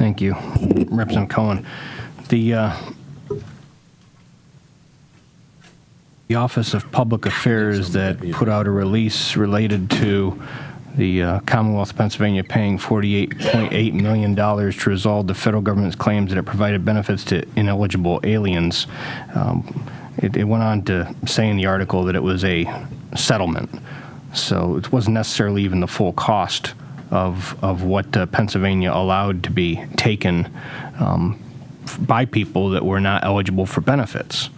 Thank you, Representative Cohen. The Office of Public Affairs that put out a release related to the Commonwealth of Pennsylvania paying $48.8 million to resolve the federal government's claims that it provided benefits to ineligible aliens. It went on to say in the article that it was a settlement, so it wasn't necessarily even the full cost of what Pennsylvania allowed to be taken by people that were not eligible for benefits.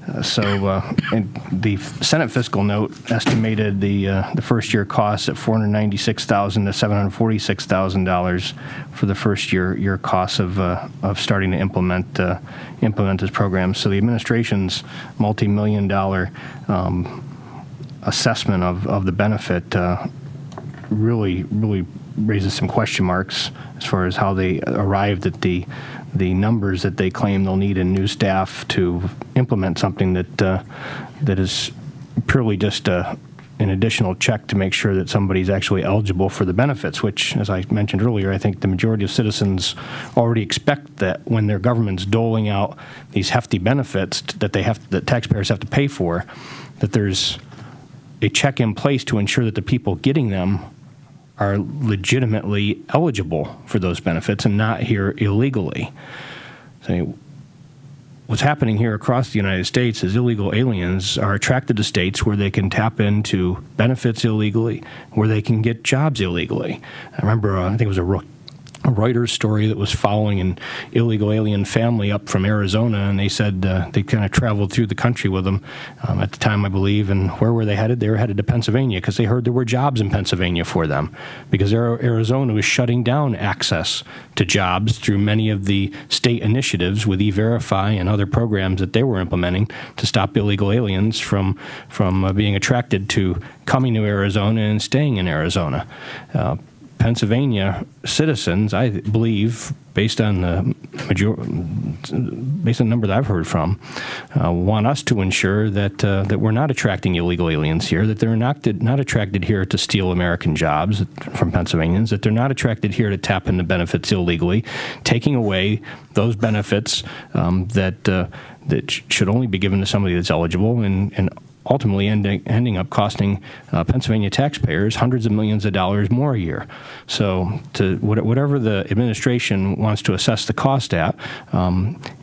And the Senate fiscal note estimated the first year costs at $496,000 to $746,000 for the first year costs of starting to implement this program. So the administration's multi-million-dollar assessment of the benefit really raises some question marks as far as how they arrived at the numbers that they claim they'll need in new staff to implement something that is purely just an additional check to make sure that somebody's actually eligible for the benefits, which, as I mentioned earlier, I think the majority of citizens already expect that when their government's doling out these hefty benefits that taxpayers have to pay for, that there's a check in place to ensure that the people getting them are legitimately eligible for those benefits and not here illegally. So what's happening here across the United States is illegal aliens are attracted to states where they can tap into benefits illegally, where they can get jobs illegally. I remember, I think it was a Reuters story that was following an illegal alien family up from Arizona, and they said they kind of traveled through the country with them at the time, I believe. And where were they headed? They were headed to Pennsylvania because they heard there were jobs in Pennsylvania for them, because Arizona was shutting down access to jobs through many of the state initiatives with E-Verify and other programs that they were implementing to stop illegal aliens from being attracted to coming to Arizona and staying in Arizona. Pennsylvania citizens, I believe, based on the number that I've heard from, want us to ensure that we're not attracting illegal aliens here, that they're not attracted here to steal American jobs from Pennsylvanians, that they're not attracted here to tap into benefits illegally, taking away those benefits that should only be given to somebody that's eligible, and ultimately ending up costing Pennsylvania taxpayers hundreds of millions of dollars more a year. So whatever the administration wants to assess the cost at,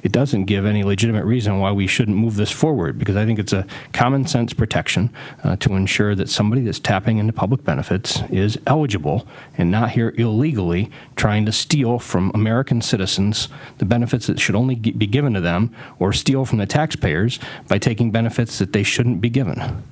it doesn't give any legitimate reason why we shouldn't move this forward, because I think it's a common sense protection to ensure that somebody that's tapping into public benefits is eligible and not here illegally trying to steal from American citizens the benefits that should only be given to them, or steal from the taxpayers by taking benefits that they shouldn't be given.